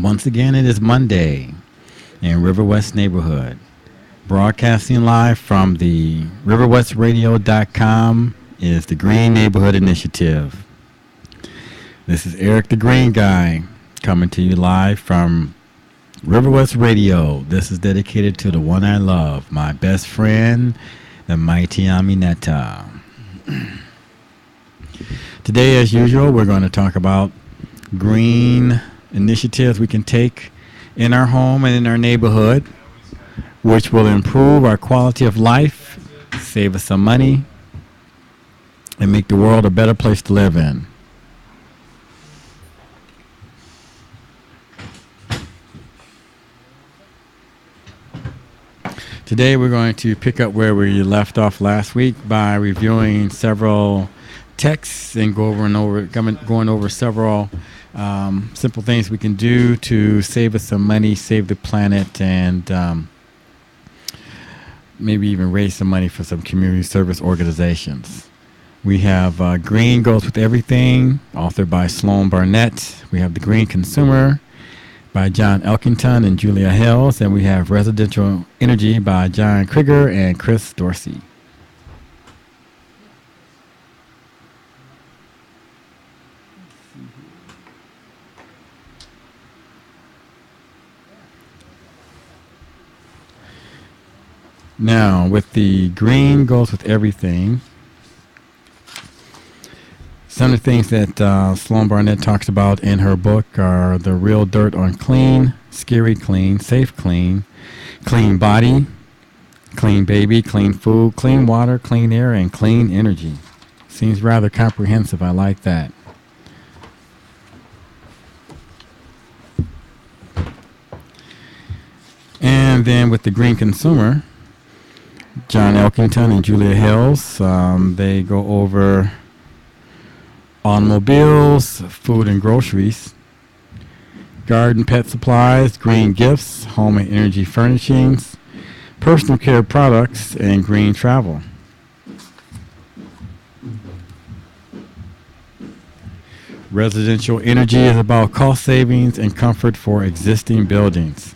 Once again, it is Monday in River West neighborhood. Broadcasting live from the riverwestradio.com is the Green Neighborhood Initiative. This is Eric the Green Guy coming to you live from River West Radio. This is dedicated to the one I love, my best friend, the mighty Aminetta. Today, as usual, we're going to talk about green initiatives we can take in our home and in our neighborhood, which will improve our quality of life, save us some money, and make the world a better place to live in. Today we're going to pick up where we left off last week by reviewing several texts and going over several simple things we can do to save us some money, save the planet, and maybe even raise some money for some community service organizations. We have Green Goes With Everything, authored by Sloan Barnett. We have The Green Consumer by John Elkington and Julia Hills, and we have Residential Energy by John Krieger and Chris Dorsey. Now, with the Green Goes With Everything, some of the things that Sloan Barnett talks about in her book are the real dirt on clean, scary clean, safe clean, clean body, clean baby, clean food, clean water, clean air, and clean energy. Seems rather comprehensive. I like that. And then with the Green Consumer, John Elkington and Julia Hills, they go over automobiles, food and groceries, garden pet supplies, green gifts, home and energy furnishings, personal care products, and green travel. Residential energy is about cost savings and comfort for existing buildings.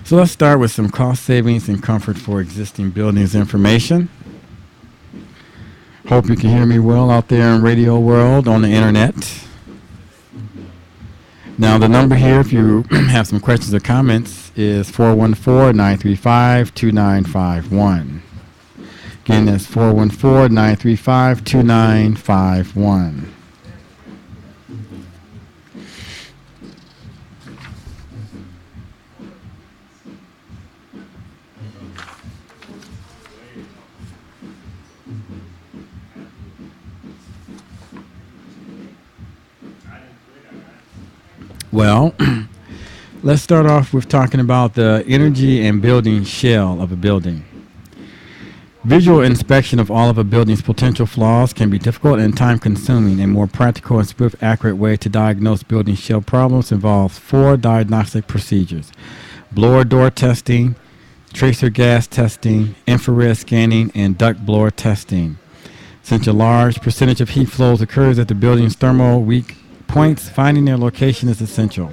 So let's start with some cost savings and comfort for existing buildings information. Hope you can hear me well out there in radio world on the internet. Now the number here, if you have some questions or comments, is 414-935-2951. Again, that's 414-935-2951. Well, let's start off with talking about the energy and building shell of a building. Visual inspection of all of a building's potential flaws can be difficult and time-consuming. A more practical and swift, accurate way to diagnose building shell problems involves 4 diagnostic procedures: blower door testing, tracer gas testing, infrared scanning, and duct blower testing. Since a large percentage of heat flows occurs at the building's thermal weak points, finding their location is essential.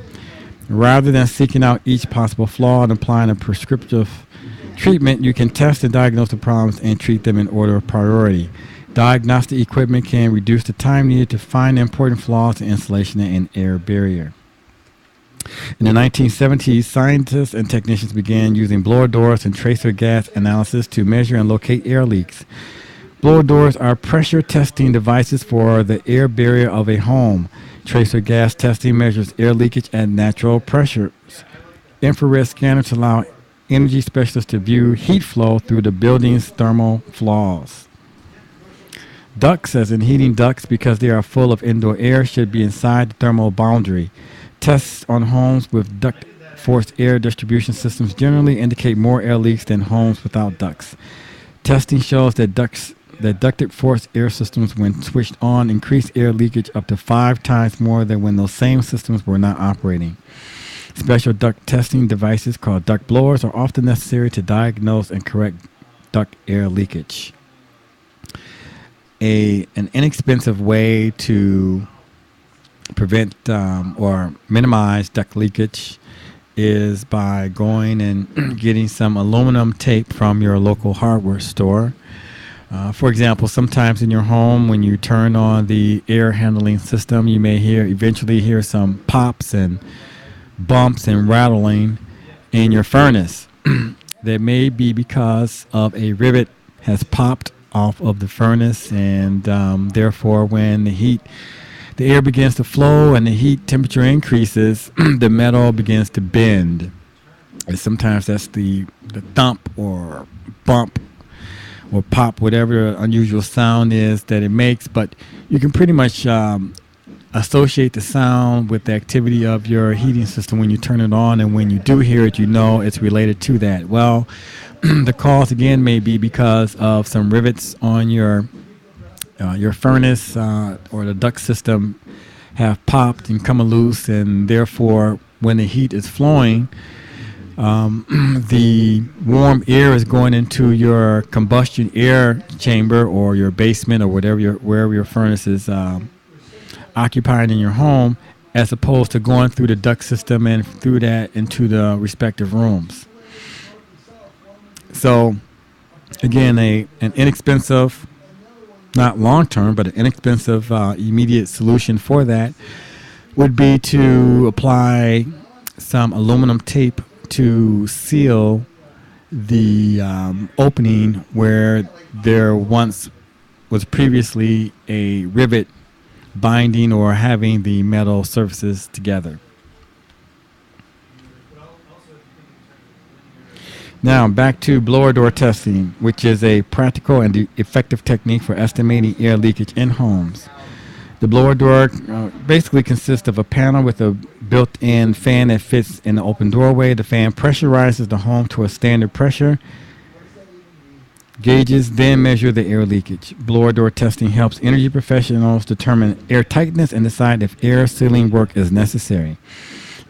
Rather than seeking out each possible flaw and applying a prescriptive treatment, you can test and diagnose the problems and treat them in order of priority. Diagnostic equipment can reduce the time needed to find important flaws in insulation and air barrier. In the 1970s, scientists and technicians began using blower doors and tracer gas analysis to measure and locate air leaks. Blower doors are pressure testing devices for the air barrier of a home. Tracer gas testing measures air leakage at natural pressures. Infrared scanners allow energy specialists to view heat flow through the building's thermal flaws. Ducts, as in heating ducts, because they are full of indoor air, should be inside the thermal boundary. Tests on homes with duct forced air distribution systems generally indicate more air leaks than homes without ducts. Testing shows that ducted forced air systems, when switched on, increase air leakage up to 5 times more than when those same systems were not operating. Special duct testing devices called duct blowers are often necessary to diagnose and correct duct air leakage. An inexpensive way to prevent or minimize duct leakage is by going and getting some aluminum tape from your local hardware store. For example, sometimes in your home, when you turn on the air handling system, you may eventually hear some pops and bumps and rattling in your furnace. That may be because of a rivet has popped off of the furnace, and therefore, when the air begins to flow and the heat temperature increases, the metal begins to bend. And sometimes that's the thump or bump or pop, whatever the unusual sound is that it makes. But you can pretty much associate the sound with the activity of your heating system when you turn it on, and when you do hear it, you know it's related to that. Well, the cause again may be because of some rivets on your furnace or the duct system have popped and come loose, and therefore when the heat is flowing, the warm air is going into your combustion air chamber or your basement or wherever your furnace is occupying in your home, as opposed to going through the duct system and through that into the respective rooms. So again, an inexpensive, not long-term, but an inexpensive immediate solution for that would be to apply some aluminum tape to seal the opening where there once was previously a rivet binding or having the metal surfaces together. Now back to blower door testing, which is a practical and effective technique for estimating air leakage in homes. The blower door basically consists of a panel with a built-in fan that fits in the open doorway. The fan pressurizes the home to a standard pressure. Gauges then measure the air leakage. Blower door testing helps energy professionals determine air tightness and decide if air sealing work is necessary.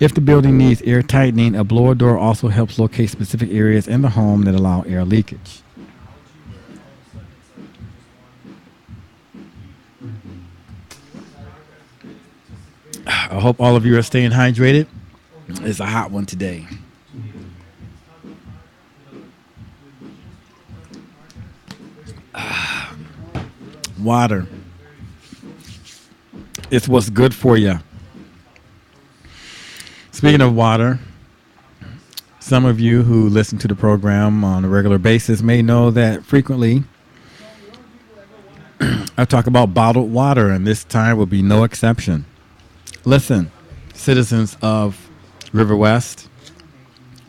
If the building needs air tightening, a blower door also helps locate specific areas in the home that allow air leakage. I hope all of you are staying hydrated. It's a hot one today. Water. It's what's good for you. Speaking of water, some of you who listen to the program on a regular basis may know that frequently I talk about bottled water, and this time will be no exception. Listen, citizens of River West,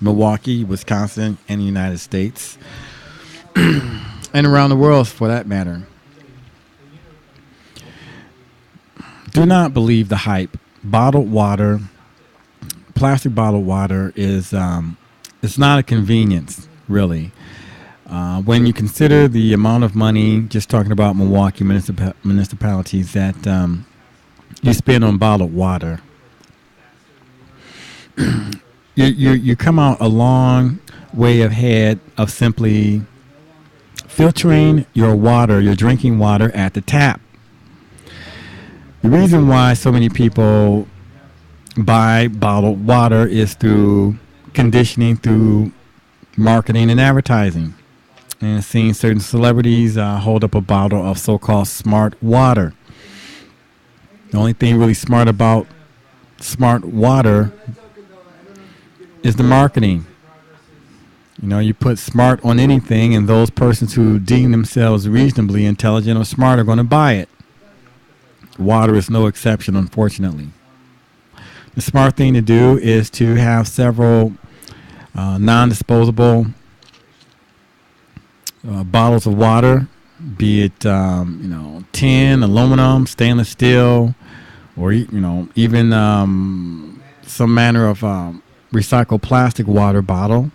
Milwaukee, Wisconsin, and the United States, and around the world for that matter. Do not believe the hype. Bottled water, plastic bottled water is it's not a convenience, really. When you consider the amount of money, just talking about Milwaukee municipalities, that you spend on bottled water, you come out a long way ahead of simply filtering your water, your drinking water at the tap. The reason why so many people buy bottled water is through conditioning, through marketing and advertising, and seeing certain celebrities hold up a bottle of so-called smart water. The only thing really smart about smart water is the marketing. You know, you put smart on anything, and those persons who deem themselves reasonably intelligent or smart are going to buy it. Water is no exception, unfortunately. The smart thing to do is to have several non-disposable bottles of water, be it tin, aluminum, stainless steel, or even some manner of recycled plastic water bottle.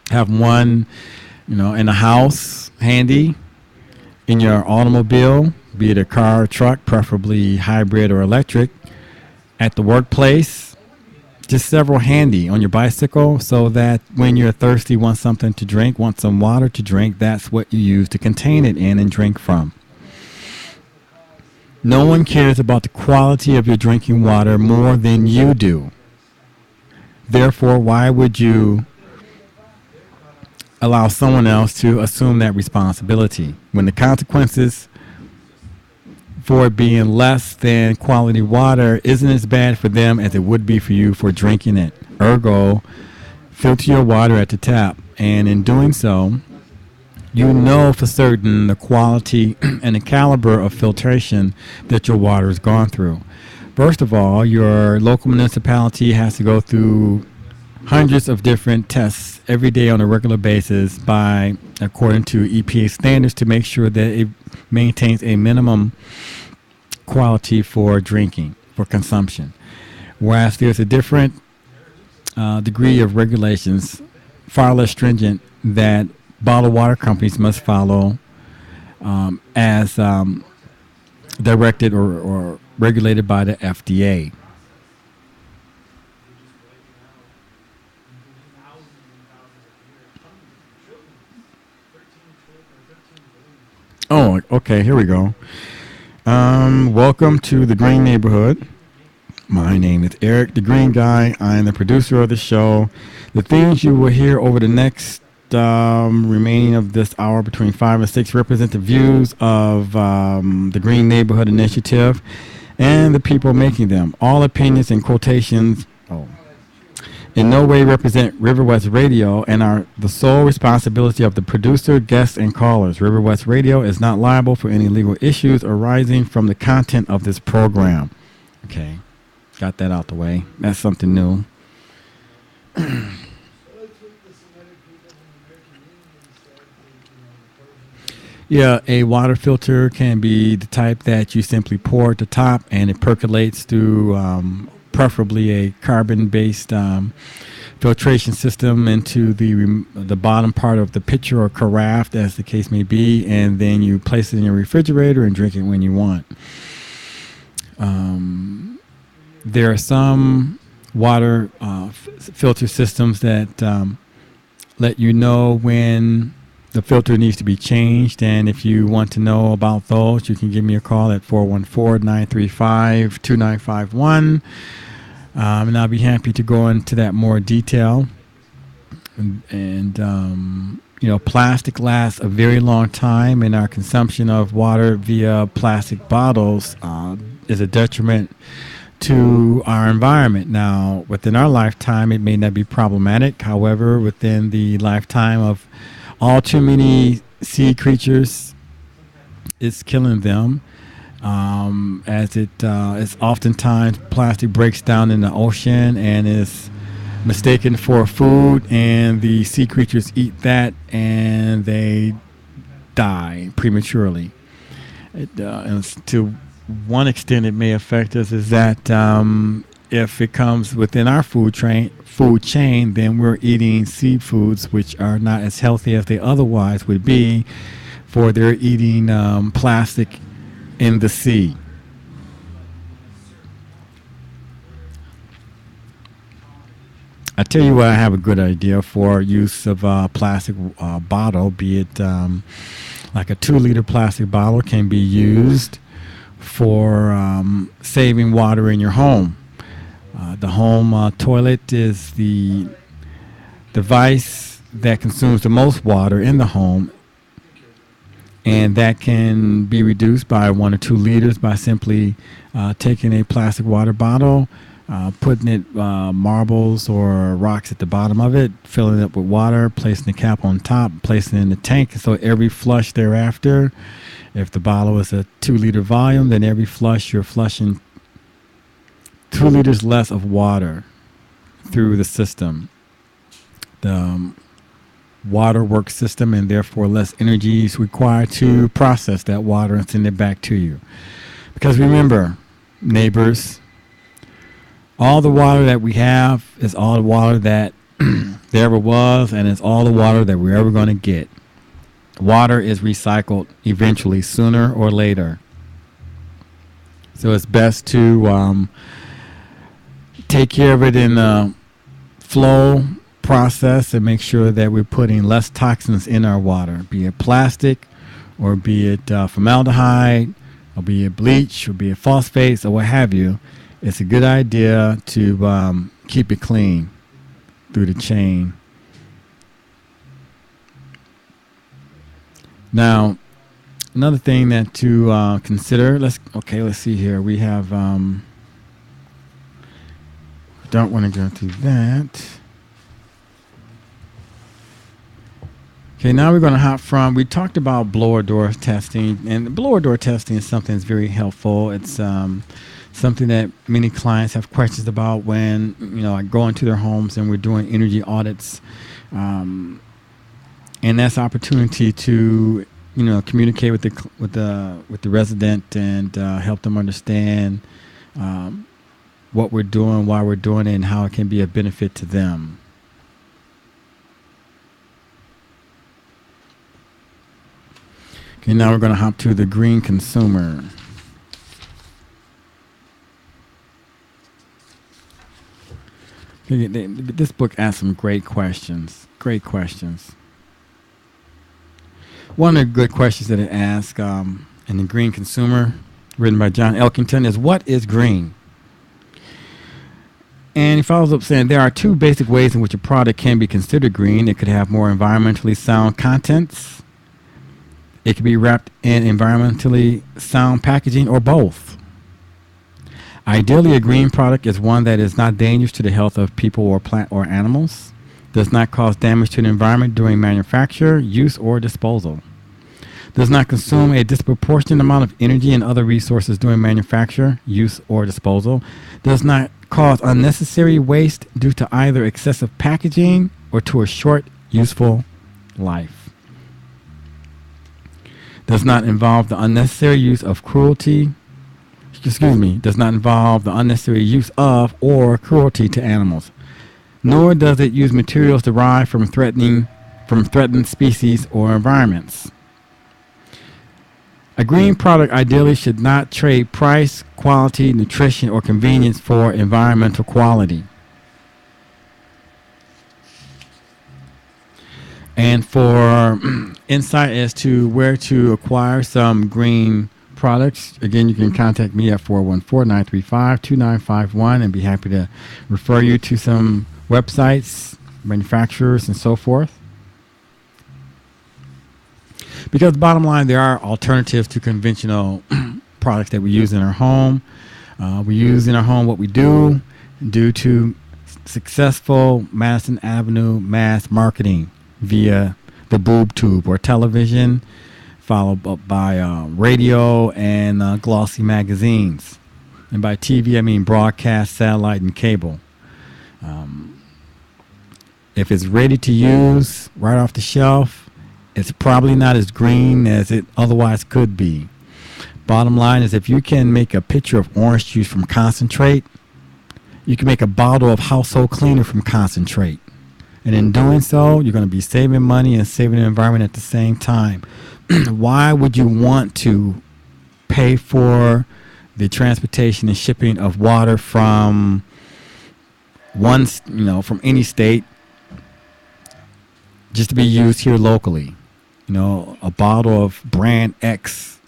Have one, in the house, handy, in your automobile, be it a car or truck, preferably hybrid or electric, at the workplace, just several handy on your bicycle so that when you're thirsty, want something to drink, want some water to drink, that's what you use to contain it in and drink from. No one cares about the quality of your drinking water more than you do. Therefore, why would you allow someone else to assume that responsibility when the consequences for it being less than quality water isn't as bad for them as it would be for you for drinking it? Ergo, filter your water at the tap, and in doing so, you know for certain the quality and the caliber of filtration that your water has gone through. First of all, your local municipality has to go through hundreds of different tests every day on a regular basis by according to EPA standards to make sure that it maintains a minimum quality for drinking, for consumption. Whereas there's a different degree of regulations, far less stringent, that bottled water companies must follow as directed or regulated by the FDA. Oh, okay, here we go. Welcome to the Green Neighborhood. My name is Eric, the Green Guy. I am the producer of the show. The things you will hear over the next remaining of this hour between 5 and 6 represent the views of the Green Neighborhood Initiative and the people making them. All opinions and quotations in no way represent River West Radio and are the sole responsibility of the producer, guests, and callers. River West Radio is not liable for any legal issues arising from the content of this program. Okay, got that out the way. That's something new. Yeah, a water filter can be the type that you simply pour at the top and it percolates through preferably a carbon-based filtration system into the bottom part of the pitcher or carafe, as the case may be, and then you place it in your refrigerator and drink it when you want. There are some water filter systems that let you know when the filter needs to be changed, and if you want to know about those, you can give me a call at 414-935-2951, and I'll be happy to go into that more detail. And plastic lasts a very long time, and our consumption of water via plastic bottles is a detriment to our environment. Now, within our lifetime, it may not be problematic. However, within the lifetime of all too many sea creatures, it's killing them. As it's oftentimes plastic breaks down in the ocean and is mistaken for food, and the sea creatures eat that and they die prematurely. And to one extent, it may affect us is that if it comes within our food chain, then we're eating seafoods which are not as healthy as they otherwise would be, for they're eating plastic in the sea. I tell you what, I have a good idea for use of a plastic bottle, be it like a 2-liter plastic bottle can be used for saving water in your home. The home toilet is the device that consumes the most water in the home, and that can be reduced by 1 or 2 liters by simply taking a plastic water bottle, putting it marbles or rocks at the bottom of it, filling it up with water, placing the cap on top, placing it in the tank. So every flush thereafter, if the bottle is a 2-liter volume, then every flush you're flushing 2 liters less of water through the system. The waterworks system, and therefore less energy is required to process that water and send it back to you. Because remember, neighbors, all the water that we have is all the water that there ever was, and it's all the water that we're ever going to get. Water is recycled eventually, sooner or later. So it's best to take care of it in the flow process and make sure that we're putting less toxins in our water, be it plastic or be it formaldehyde or be it bleach or be it phosphates or what have you. It's a good idea to keep it clean through the chain. Now, another thing that to consider. Let's see here. We have. Don't want to go through that. Okay, now we're going to hop from. We talked about blower door testing, and blower door testing is something that's very helpful. It's something that many clients have questions about when I go into their homes and we're doing energy audits, and that's opportunity to communicate with the resident and help them understand what we're doing, why we're doing it, and how it can be a benefit to them. Okay, now we're going to hop to the green consumer. This book asks some great questions. Great questions. One of the good questions that it asks in the Green Consumer, written by John Elkington, is what is green? And he follows up saying there are two basic ways in which a product can be considered green. It could have more environmentally sound contents. It could be wrapped in environmentally sound packaging, or both. Ideally, a green product is one that is not dangerous to the health of people or plant or animals, does not cause damage to the environment during manufacture, use, or disposal, does not consume a disproportionate amount of energy and other resources during manufacture, use, or disposal, does not cause unnecessary waste due to either excessive packaging or to a short, useful life, does not involve the unnecessary use of does not involve the unnecessary use of or cruelty to animals, nor does it use materials derived from threatened species or environments. A green product ideally should not trade price, quality, nutrition, or convenience for environmental quality. And for insight as to where to acquire some green products, again, you can contact me at 414-935-2951 and be happy to refer you to some websites, manufacturers, and so forth. Because bottom line, there are alternatives to conventional products that we use in our home. We use in our home what we do due to successful Madison Avenue mass marketing via the boob tube or television, followed up by radio and glossy magazines. And by TV, I mean broadcast, satellite, and cable. If it's ready to use right off the shelf, it's probably not as green as it otherwise could be. Bottom line is, if you can make a pitcher of orange juice from concentrate, you can make a bottle of household cleaner from concentrate. And in doing so, you're going to be saving money and saving the environment at the same time. Why would you want to pay for the transportation and shipping of water from from any state just to be used here locally? A bottle of brand X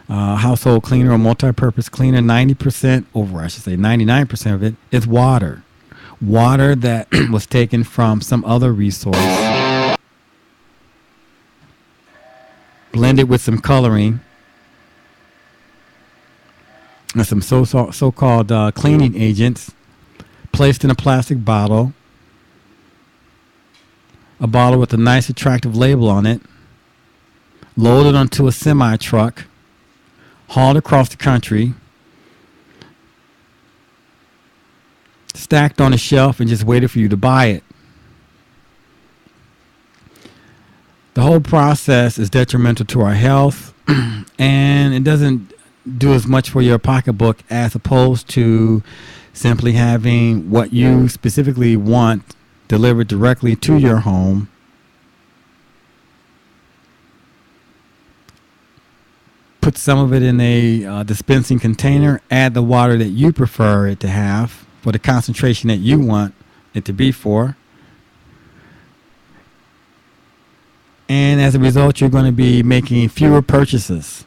household cleaner or multi-purpose cleaner, 99% of it is water. Water that was taken from some other resource, blended with some coloring and some so-called cleaning agents, placed in a plastic bottle, a bottle with a nice attractive label on it, loaded onto a semi-truck, hauled across the country, stacked on a shelf, and just waited for you to buy it. The whole process is detrimental to our health, and it doesn't do as much for your pocketbook as opposed to simply having what you specifically want delivered directly to your home. Put some of it in a dispensing container, add the water that you prefer it to have, for the concentration that you want it to be for. And as a result, you're going to be making fewer purchases.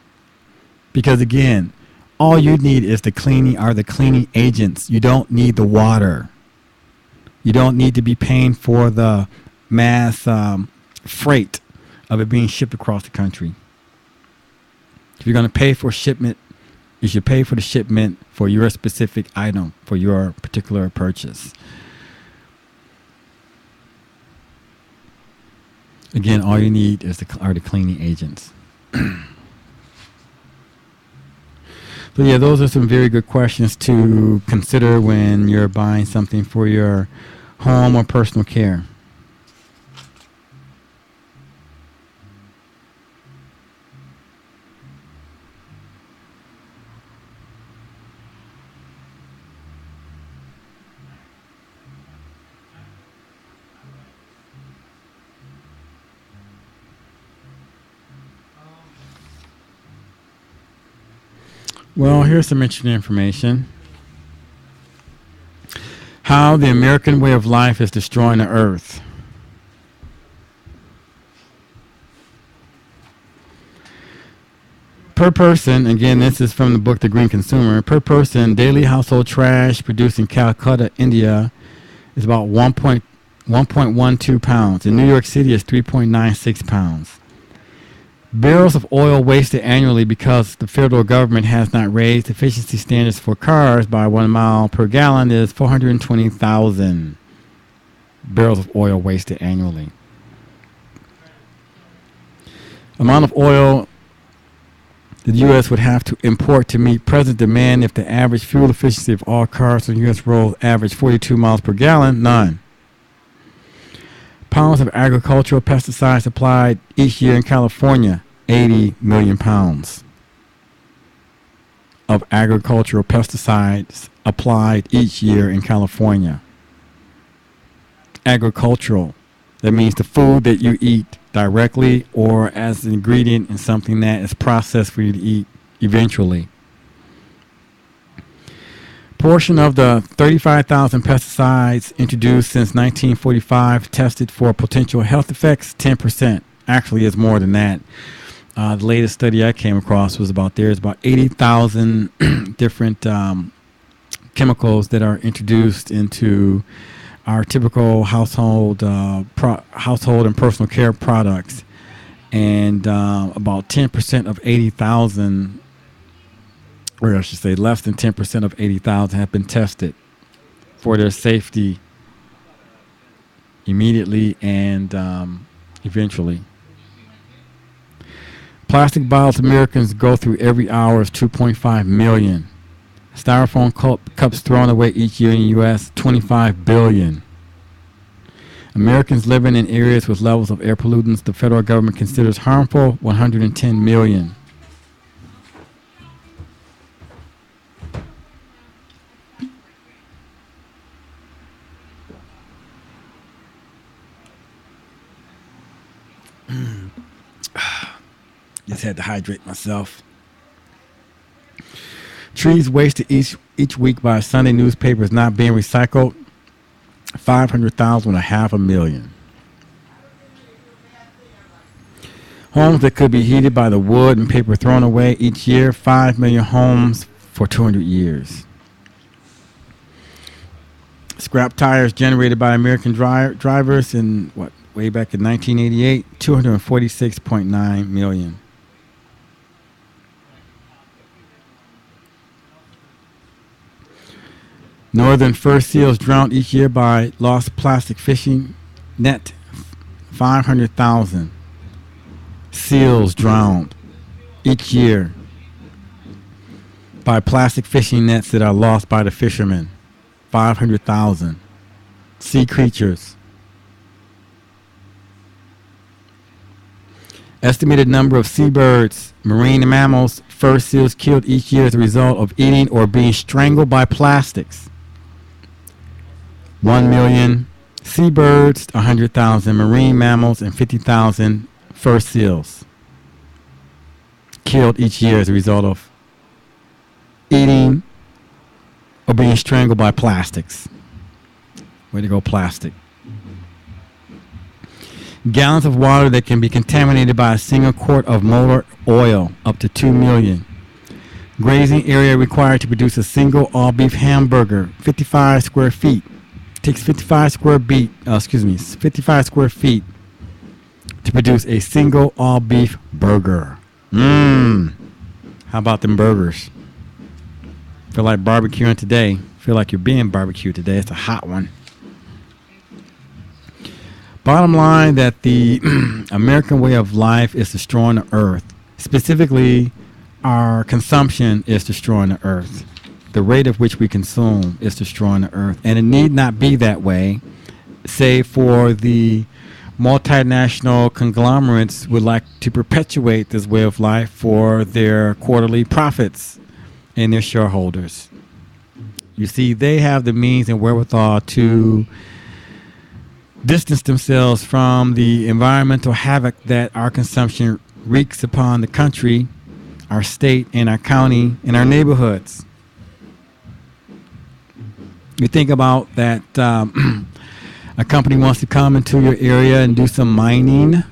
Because again, all you need is the cleaning agents. You don't need the water. You don't need to be paying for the mass freight of it being shipped across the country. If you're going to pay for shipment, you should pay for the shipment for your specific item, for your particular purchase. Again, all you need are the cleaning agents. So yeah, those are some very good questions to consider when you're buying something for your home or personal care. Well, here's some interesting information. How the American way of life is destroying the earth. Per person, again, this is from the book The Green Consumer, per person, daily household trash produced in Calcutta, India is about 1.12 pounds. In New York City, it's 3.96 pounds. Barrels of oil wasted annually because the federal government has not raised efficiency standards for cars by 1 mile per gallon is 420,000 barrels of oil wasted annually. Amount of oil the U.S. would have to import to meet present demand if the average fuel efficiency of all cars on U.S. roads averaged 42 miles per gallon, none. Pounds of agricultural pesticides applied each year in California, 80 million pounds of agricultural pesticides applied each year in California. Agricultural, that means the food that you eat directly or as an ingredient in something that is processed for you to eat eventually. Portion of the 35,000 pesticides introduced since 1945 tested for potential health effects, 10%. Actually, it's more than that. The latest study I came across was there's about 80,000 different chemicals that are introduced into our typical household and personal care products, and about 10% of 80,000, or I should say less than 10% of 80,000 have been tested for their safety immediately and eventually. Plastic bottles Americans go through every hour is 2.5 million. Styrofoam cups thrown away each year in the U.S., 25 billion. Americans living in areas with levels of air pollutants the federal government considers harmful, 110 million. Just had to hydrate myself. Trees wasted each week by Sunday newspapers not being recycled, 500,000 with 500,000. Homes that could be heated by the wood and paper thrown away each year, 5 million homes for 200 years. Scrap tires generated by American drivers in way back in 1988, 246.9 million. Northern fur seals drowned each year by lost plastic fishing net, 500,000 seals drowned each year by plastic fishing nets that are lost by the fishermen, 500,000 sea creatures. Estimated number of seabirds, marine mammals, fur seals killed each year as a result of eating or being strangled by plastics. 1 million seabirds, 100,000 marine mammals, and 50,000 fur seals killed each year as a result of eating or being strangled by plastics. Way to go, plastic. Gallons of water that can be contaminated by a single quart of motor oil, up to 2 million. Grazing area required to produce a single all beef hamburger, 55 square feet. Takes 55 square feet, 55 square feet to produce a single all beef burger. How about them burgers? Feel like barbecuing today. Feel like you're being barbecued today. It's a hot one. Bottom line that the American way of life is destroying the earth. Specifically, our consumption is destroying the earth. The rate at which we consume is destroying the earth. And it need not be that way, save for the multinational conglomerates would like to perpetuate this way of life for their quarterly profits and their shareholders. You see, they have the means and wherewithal to distance themselves from the environmental havoc that our consumption wreaks upon the country, our state, and our county, and our neighborhoods. You think about that a company wants to come into your area and do some mining.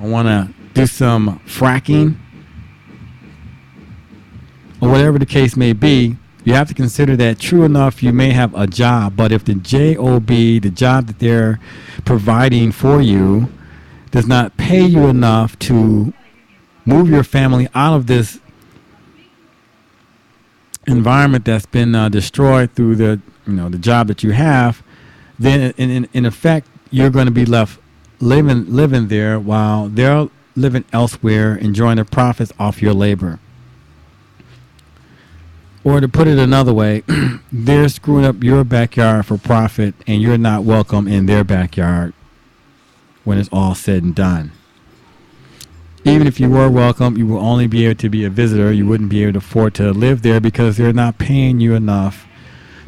I want to do some fracking, or whatever the case may be. You have to consider that true enough, you may have a job, but if the job, the job that they're providing for you, does not pay you enough to move your family out of this environment that's been destroyed through the job that you have, then in effect you're going to be left living there while they're living elsewhere, enjoying the profits off your labor. Or to put it another way, they're screwing up your backyard for profit, and you're not welcome in their backyard when it's all said and done. Even if you were welcome, you will only be able to be a visitor. You wouldn't be able to afford to live there because they're not paying you enough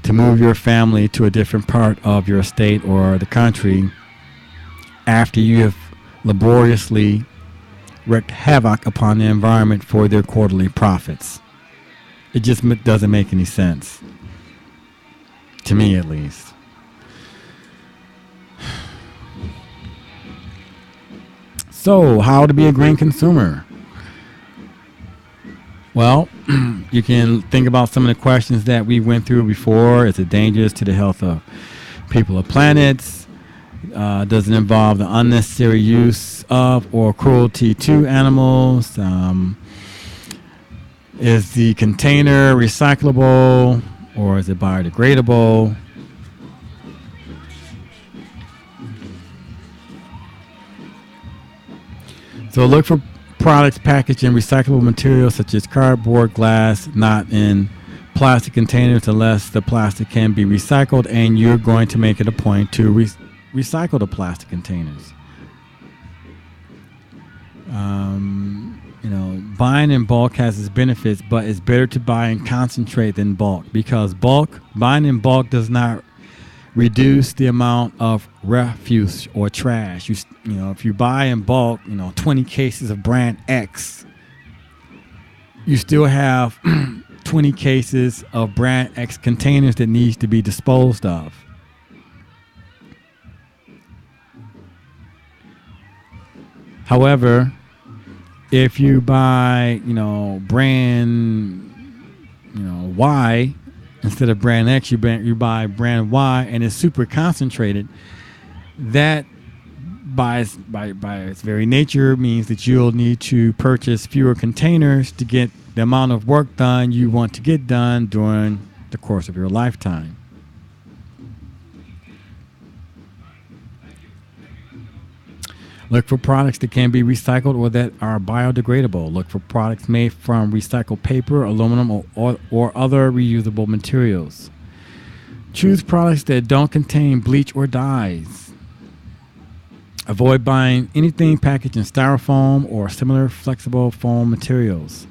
to move your family to a different part of your state or the country after you have laboriously wreaked havoc upon the environment for their quarterly profits. It just doesn't make any sense. To me, at least. So, how to be a green consumer? Well, you can think about some of the questions that we went through before. Is it dangerous to the health of people or planets? Does it involve the unnecessary use of or cruelty to animals? Is the container recyclable or is it biodegradable? So look for products packaged in recyclable materials such as cardboard, glass, not in plastic containers unless the plastic can be recycled, and you're going to make it a point to recycle the plastic containers. Buying in bulk has its benefits, but it's better to buy in concentrate than bulk, because buying in bulk does not reduce the amount of refuse or trash. If you buy in bulk, 20 cases of brand X, you still have 20 cases of brand X containers that needs to be disposed of. However, if you buy, brand, Y instead of brand X, you buy brand Y, and it's super concentrated. That, by its very nature, means that you'll need to purchase fewer containers to get the amount of work done you want to get done during the course of your lifetime. Look for products that can be recycled or that are biodegradable. Look for products made from recycled paper, aluminum, or other reusable materials. Choose products that don't contain bleach or dyes. Avoid buying anything packaged in styrofoam or similar flexible foam materials.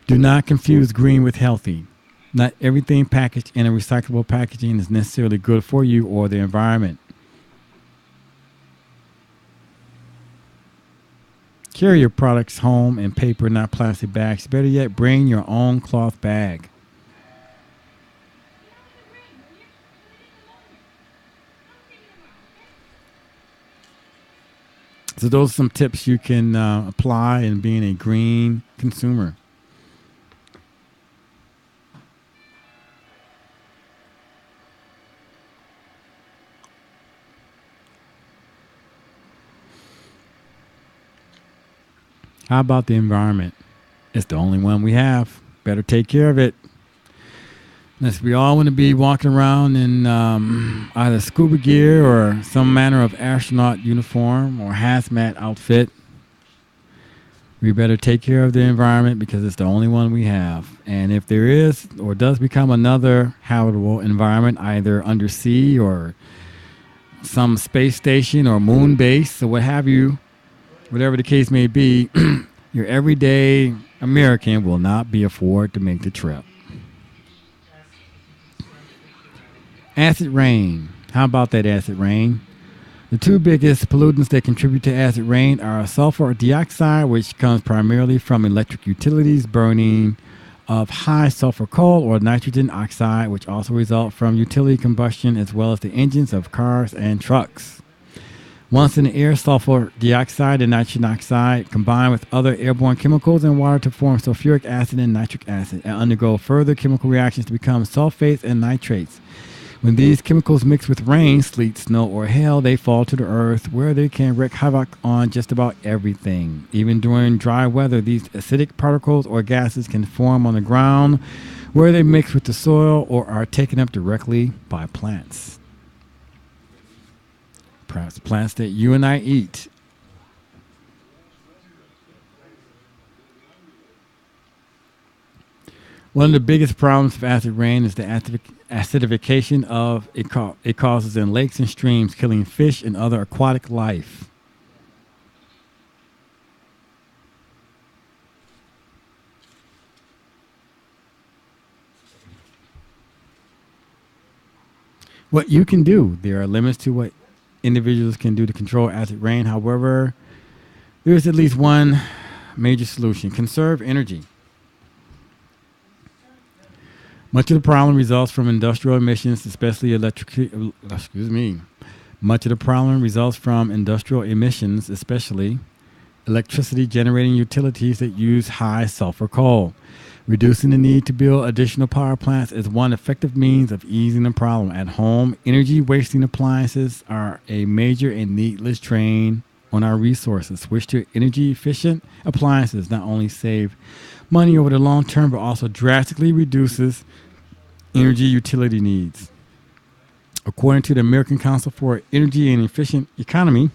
Do not confuse green with healthy. Not everything packaged in a recyclable packaging is necessarily good for you or the environment. Carry your products home in paper, not plastic bags. Better yet, bring your own cloth bag. So those are some tips you can apply in being a green consumer. How about the environment? It's the only one we have. Better take care of it. Unless we all want to be walking around in either scuba gear or some manner of astronaut uniform or hazmat outfit. We better take care of the environment because it's the only one we have. And if there is or does become another habitable environment, either undersea or some space station or moon base or what have you, whatever the case may be, your everyday American will not be afford to make the trip. Acid rain. How about that acid rain? The two biggest pollutants that contribute to acid rain are sulfur dioxide, which comes primarily from electric utilities burning of high sulfur coal, or nitrogen oxide, which also result from utility combustion as well as the engines of cars and trucks. Once in the air, sulfur dioxide and nitrogen oxide combine with other airborne chemicals and water to form sulfuric acid and nitric acid and undergo further chemical reactions to become sulfates and nitrates. When these chemicals mix with rain, sleet, snow, or hail, they fall to the earth where they can wreak havoc on just about everything. Even during dry weather, these acidic particles or gases can form on the ground where they mix with the soil or are taken up directly by plants. Perhaps plants that you and I eat. One of the biggest problems of acid rain is the acidification of it causes in lakes and streams, killing fish and other aquatic life. What you can do, there are limits to what individuals can do to control acid rain. However, there is at least one major solution: conserve energy. Much of the problem results from industrial emissions, especially Much of the problem results from industrial emissions, especially electricity generating utilities that use high sulfur coal. Reducing the need to build additional power plants is one effective means of easing the problem. At home, energy wasting appliances are a major and needless drain on our resources. Switch to energy efficient appliances not only save money over the long term, but also drastically reduces energy utility needs. According to the American Council for Energy and Efficient Economy,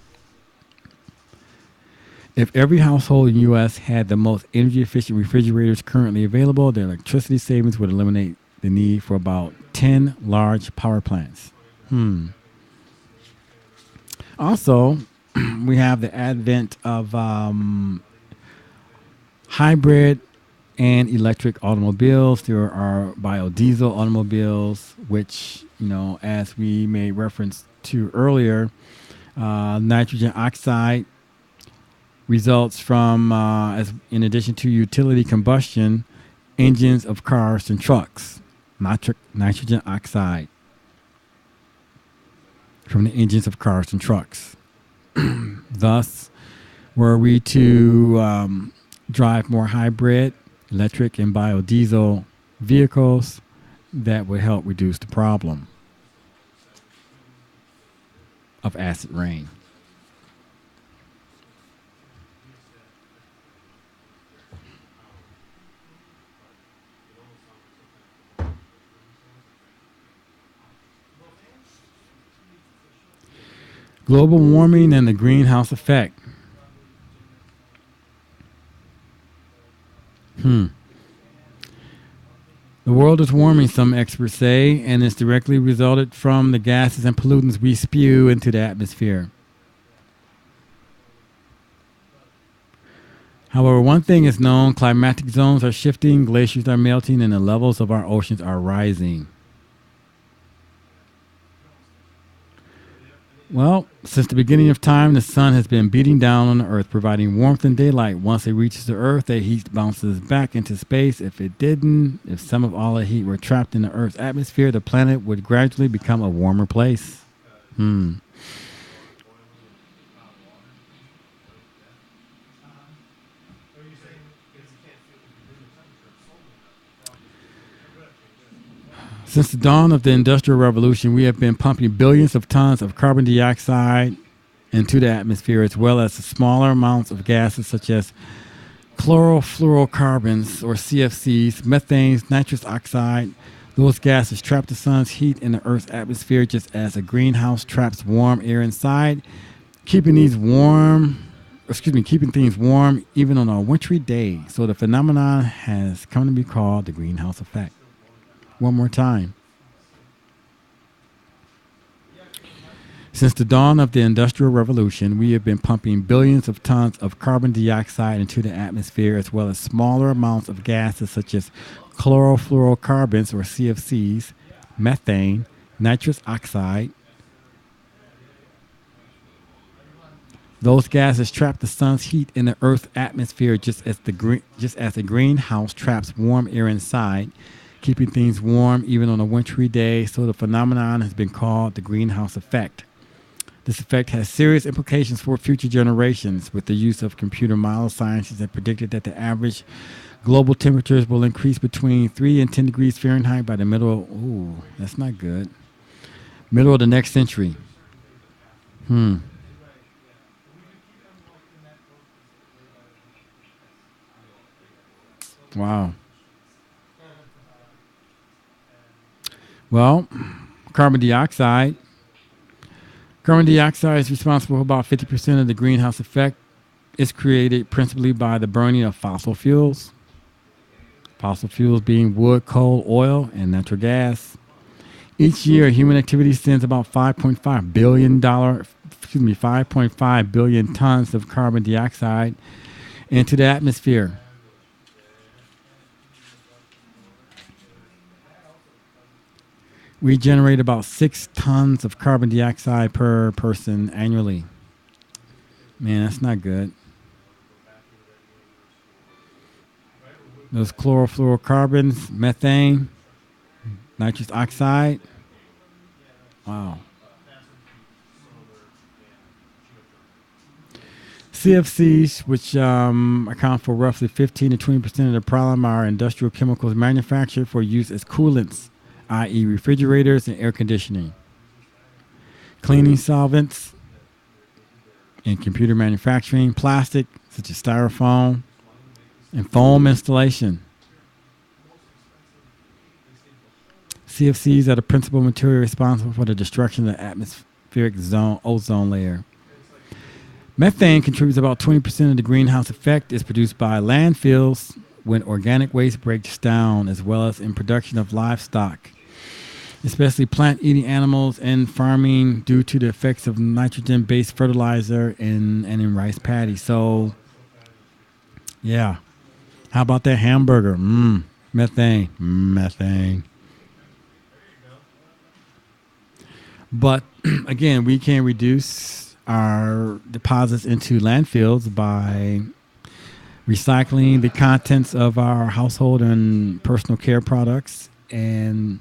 if every household in the U.S. had the most energy efficient refrigerators currently available, the electricity savings would eliminate the need for about 10 large power plants. Also, we have the advent of hybrid and electric automobiles. There are biodiesel automobiles, which, as we made reference to earlier, nitrogen oxide results from, in addition to utility combustion, engines of cars and trucks. Nitrogen oxide from the engines of cars and trucks. Thus, were we to drive more hybrid, electric, and biodiesel vehicles, that would help reduce the problem of acid rain. Global warming and the greenhouse effect. The world is warming, some experts say, and it's directly resulted from the gases and pollutants we spew into the atmosphere. However, one thing is known: climatic zones are shifting, glaciers are melting, and the levels of our oceans are rising. Well, since the beginning of time, the sun has been beating down on the earth, providing warmth and daylight. Once it reaches the earth, the heat bounces back into space. If it didn't, if some of all the heat were trapped in the earth's atmosphere, the planet would gradually become a warmer place. Hmm. Since the dawn of the Industrial Revolution, we have been pumping billions of tons of carbon dioxide into the atmosphere, as well as smaller amounts of gases such as chlorofluorocarbons, or CFCs, methane, nitrous oxide. Those gases trap the sun's heat in the Earth's atmosphere just as a greenhouse traps warm air inside, keeping these warm, keeping things warm even on a wintry day. So the phenomenon has come to be called the greenhouse effect. One more time. Since the dawn of the Industrial Revolution, we have been pumping billions of tons of carbon dioxide into the atmosphere, as well as smaller amounts of gases such as chlorofluorocarbons, or CFCs, methane, nitrous oxide. Those gases trap the sun's heat in the Earth's atmosphere just as a greenhouse traps warm air inside, keeping things warm even on a wintry day. So the phenomenon has been called the greenhouse effect. This effect has serious implications for future generations. With the use of computer models, scientists have predicted that the average global temperatures will increase between 3 and 10 degrees Fahrenheit by the that's not good. Middle of the next century. Hmm. Wow. Well, carbon dioxide. Carbon dioxide is responsible for about 50% of the greenhouse effect. It's created principally by the burning of fossil fuels. Fossil fuels being wood, coal, oil, and natural gas. Each year, human activity sends about 5.5 billion tons of carbon dioxide into the atmosphere. We generate about 6 tons of carbon dioxide per person annually. Man, that's not good. Those chlorofluorocarbons, methane, nitrous oxide. Wow. CFCs, which account for roughly 15 to 20% of the problem, are industrial chemicals manufactured for use as coolants, i.e., refrigerators and air conditioning, cleaning solvents in computer manufacturing, plastic, such as styrofoam, and foam installation. CFCs are the principal material responsible for the destruction of the atmospheric ozone layer. Methane contributes about 20% of the greenhouse effect. It's produced by landfills when organic waste breaks down, as well as in production of livestock, especially plant-eating animals, and farming due to the effects of nitrogen-based fertilizer and in rice paddies. So, yeah. How about that hamburger? Methane. Methane. But, again, we can reduce our deposits into landfills by recycling the contents of our household and personal care products, and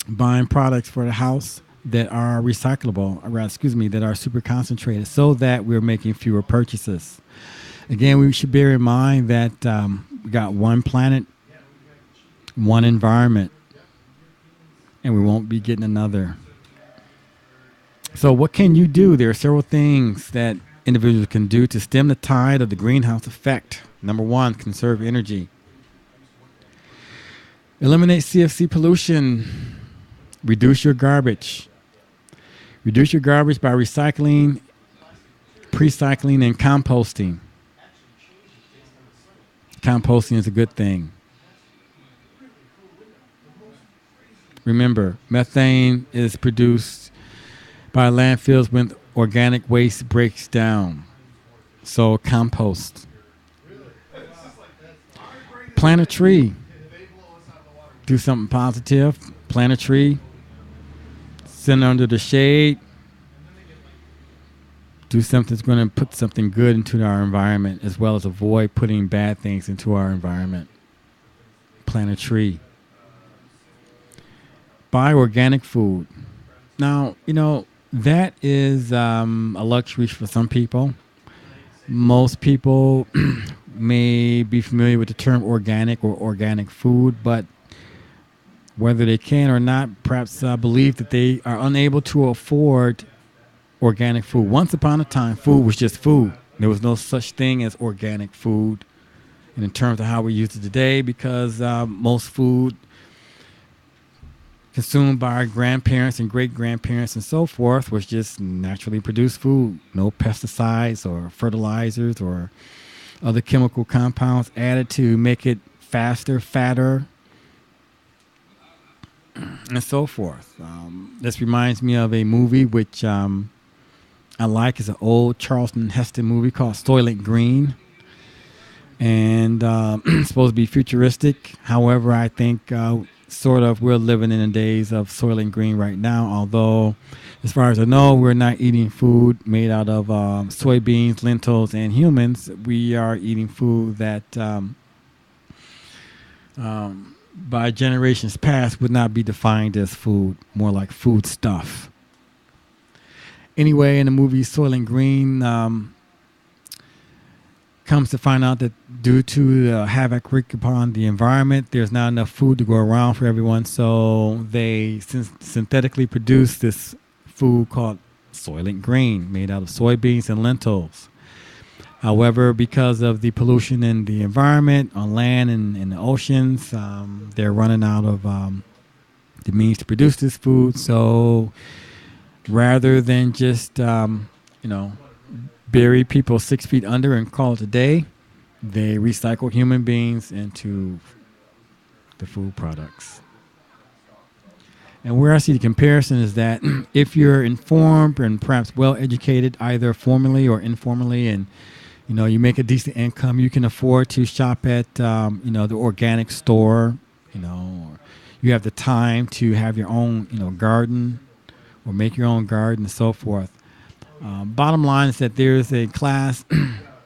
buying products for the house that are recyclable, that are super concentrated, so that we're making fewer purchases. Again, we should bear in mind that we got one planet, one environment, and we won't be getting another. So what can you do? There are several things that individuals can do to stem the tide of the greenhouse effect. Number one, conserve energy. Eliminate CFC pollution. Reduce your garbage. Reduce your garbage by recycling, pre-cycling, and composting. Composting is a good thing. Remember, methane is produced by landfills when organic waste breaks down. So compost. Plant a tree. Do something positive. Plant a tree. Sit under the shade. Do something that's going to put something good into our environment, as well as avoid putting bad things into our environment. Plant a tree. Buy organic food. Now, that is a luxury for some people. Most people may be familiar with the term organic or organic food, but whether they can or not, perhaps believe that they are unable to afford organic food. Once upon a time, food was just food. There was no such thing as organic food. And in terms of how we use it today, because most food consumed by our grandparents and great grandparents and so forth was just naturally produced food. No pesticides or fertilizers or other chemical compounds added to make it faster, fatter, and so forth. This reminds me of a movie which I like. It's an old Charlton Heston movie called Soylent Green. And it's supposed to be futuristic. However, I think sort of we're living in the days of Soylent Green right now. Although, as far as I know, we're not eating food made out of soybeans, lentils, and humans. We are eating food that by generations past would not be defined as food, more like food stuff. Anyway, in the movie Soylent Green, comes to find out that due to the havoc wreaked upon the environment, there's not enough food to go around for everyone. So they synthetically produce this food called Soylent Green, made out of soybeans and lentils. However, because of the pollution in the environment, on land and in the oceans, they're running out of the means to produce this food. So rather than just, bury people 6 feet under and call it a day, they recycle human beings into the food products. And where I see the comparison is that if you're informed and perhaps well educated, either formally or informally, and you make a decent income, you can afford to shop at the organic store, or you have the time to have your own garden or make your own garden and so forth. Bottom line is that there's a class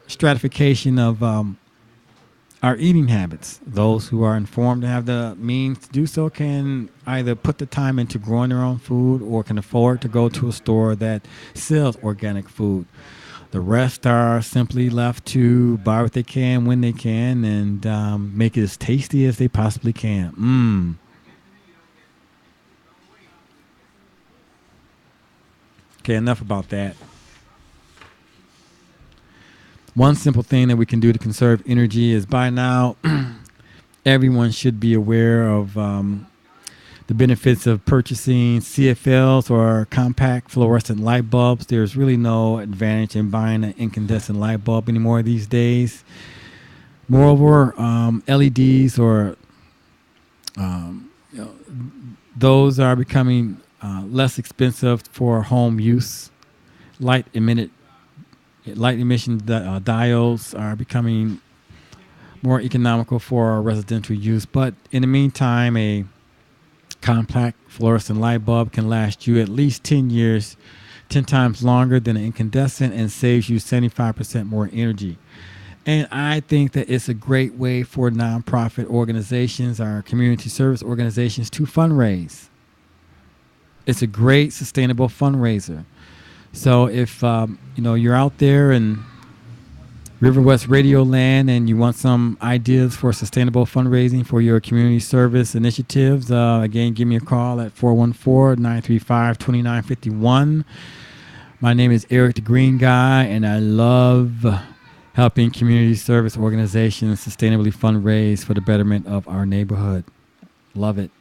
stratification of our eating habits. Those who are informed and have the means to do so can either put the time into growing their own food or can afford to go to a store that sells organic food. The rest are simply left to buy what they can when they can and make it as tasty as they possibly can. Okay, enough about that. One simple thing that we can do to conserve energy is by now, everyone should be aware of the benefits of purchasing CFLs or compact fluorescent light bulbs. There's really no advantage in buying an incandescent light bulb anymore these days. Moreover, LEDs or those are becoming less expensive for home use. Light emission diodes are becoming more economical for residential use. But in the meantime, a compact fluorescent light bulb can last you at least 10 years, 10 times longer than an incandescent, and saves you 75% more energy. And I think that it's a great way for nonprofit organizations, our community service organizations, to fundraise. It's a great sustainable fundraiser. So if you're out there in River West Radio Land and you want some ideas for sustainable fundraising for your community service initiatives, again, give me a call at 414-935-2951. My name is Eric the Green Guy, and I love helping community service organizations sustainably fundraise for the betterment of our neighborhood. Love it.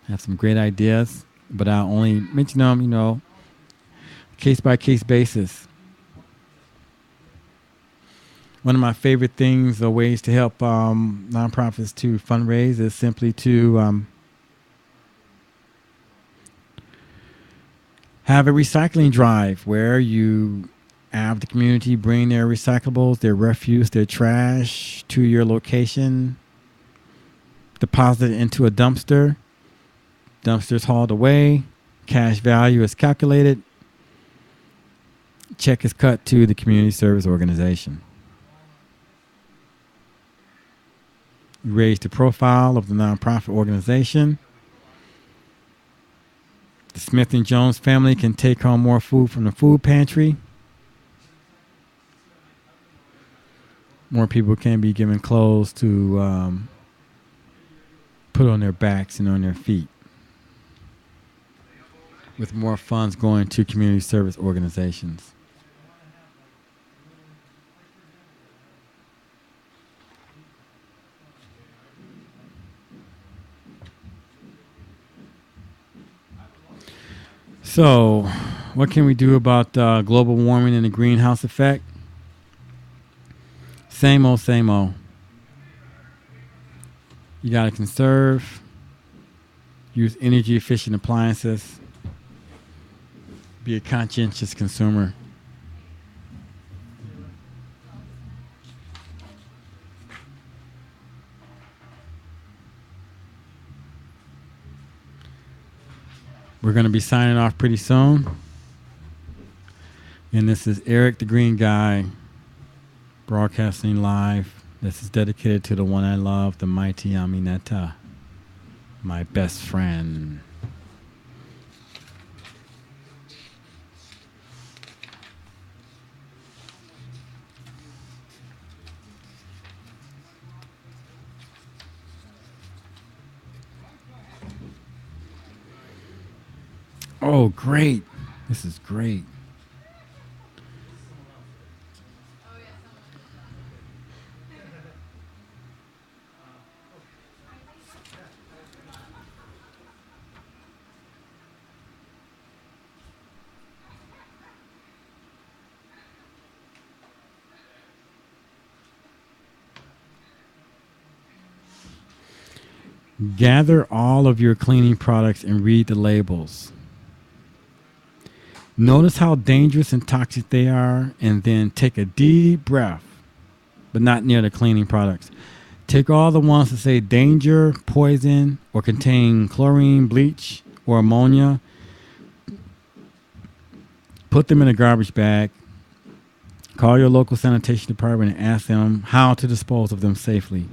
I have some great ideas, but I'll only mention them, case-by-case basis. One of my favorite things or ways to help nonprofits to fundraise is simply to have a recycling drive where you have the community bring their recyclables, their refuse, their trash to your location, deposit it into a dumpster. Dumpster's hauled away, cash value is calculated. check is cut to the community service organization. You raise the profile of the nonprofit organization. The Smith and Jones family can take home more food from the food pantry. More people can be given clothes to put on their backs and on their feet, with more funds going to community service organizations. So, what can we do about global warming and the greenhouse effect? Same old, same old. You got to conserve, use energy efficient appliances, be a conscientious consumer. We're going to be signing off pretty soon. And this is Eric the Green Guy, broadcasting live. This is dedicated to the one I love, the mighty Aminata, my best friend. Oh, great. This is great. Gather all of your cleaning products and read the labels. Notice how dangerous and toxic they are, and then take a deep breath, but not near the cleaning products. Take all the ones that say danger, poison, or contain chlorine, bleach, or ammonia. Put them in a garbage bag. Call your local sanitation department and ask them how to dispose of them safely.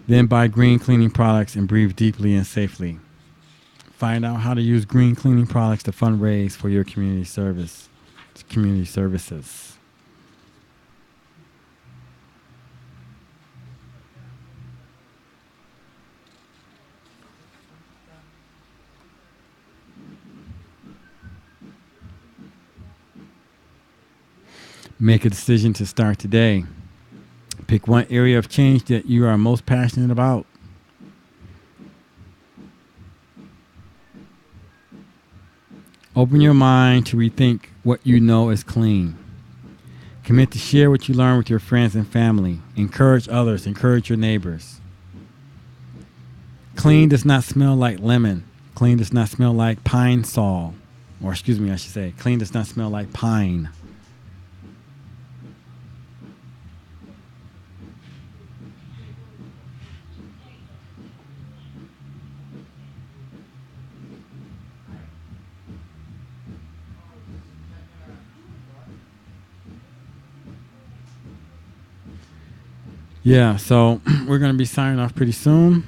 Then buy green cleaning products and breathe deeply and safely. Find out how to use green cleaning products to fundraise for your community services. Make a decision to start today. Pick one area of change that you are most passionate about. Open your mind to rethink what you know is clean. Commit to share what you learn with your friends and family. Encourage others. Encourage your neighbors. Clean does not smell like lemon. Clean does not smell like pine sol. Or excuse me, I should say, clean does not smell like pine. Yeah, so we're going to be signing off pretty soon.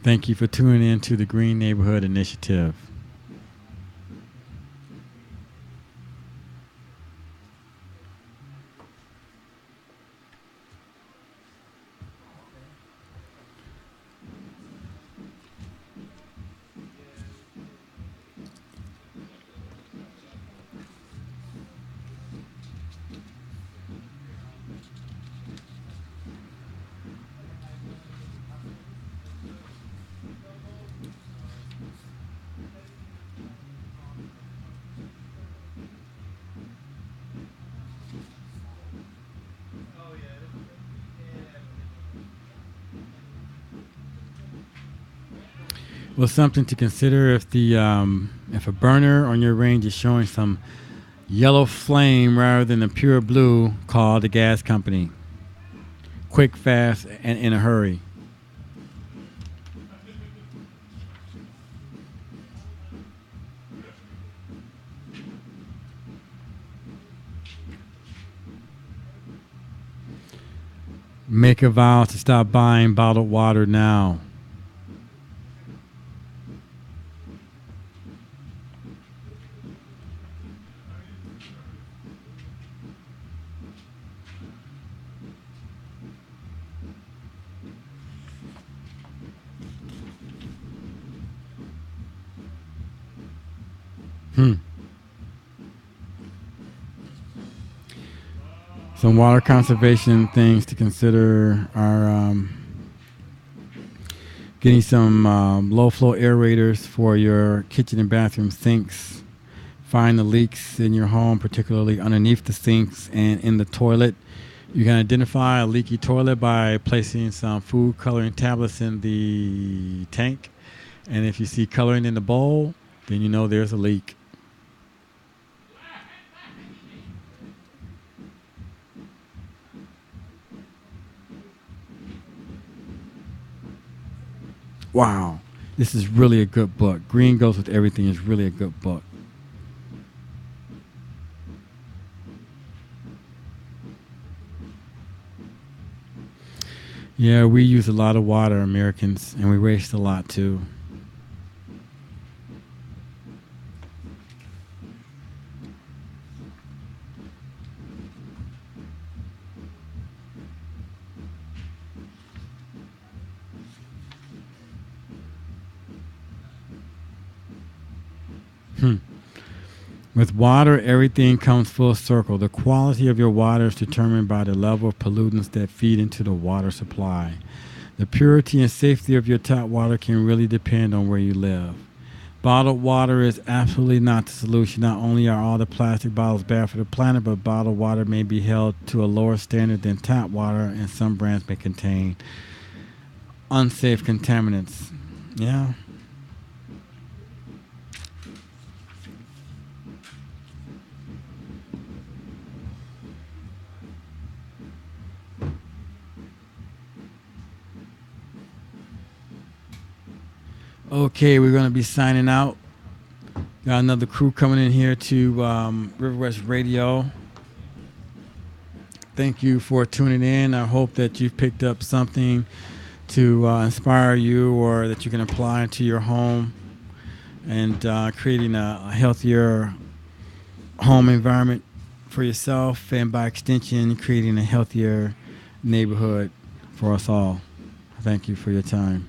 Thank you for tuning in to the Green Neighborhood Initiative. Well, something to consider if a burner on your range is showing some yellow flame rather than the pure blue, call the gas company. Quick, fast, and in a hurry. Make a vow to stop buying bottled water now. Hmm. Some water conservation things to consider are getting some low flow aerators for your kitchen and bathroom sinks. Find the leaks in your home, particularly underneath the sinks and in the toilet. You can identify a leaky toilet by placing some food coloring tablets in the tank. And if you see coloring in the bowl, then you know there's a leak. Wow, this is really a good book. Green Goes with Everything is really a good book. Yeah, we use a lot of water, Americans, and we waste a lot too. Hmm. With water, everything comes full circle. The quality of your water is determined by the level of pollutants that feed into the water supply. The purity and safety of your tap water can really depend on where you live. Bottled water is absolutely not the solution. Not only are all the plastic bottles bad for the planet, but bottled water may be held to a lower standard than tap water, and some brands may contain unsafe contaminants. Yeah. Okay, we're going to be signing out. Got another crew coming in here to River West Radio. Thank you for tuning in. I hope that you've picked up something to inspire you or that you can apply into your home and creating a healthier home environment for yourself and by extension creating a healthier neighborhood for us all. Thank you for your time.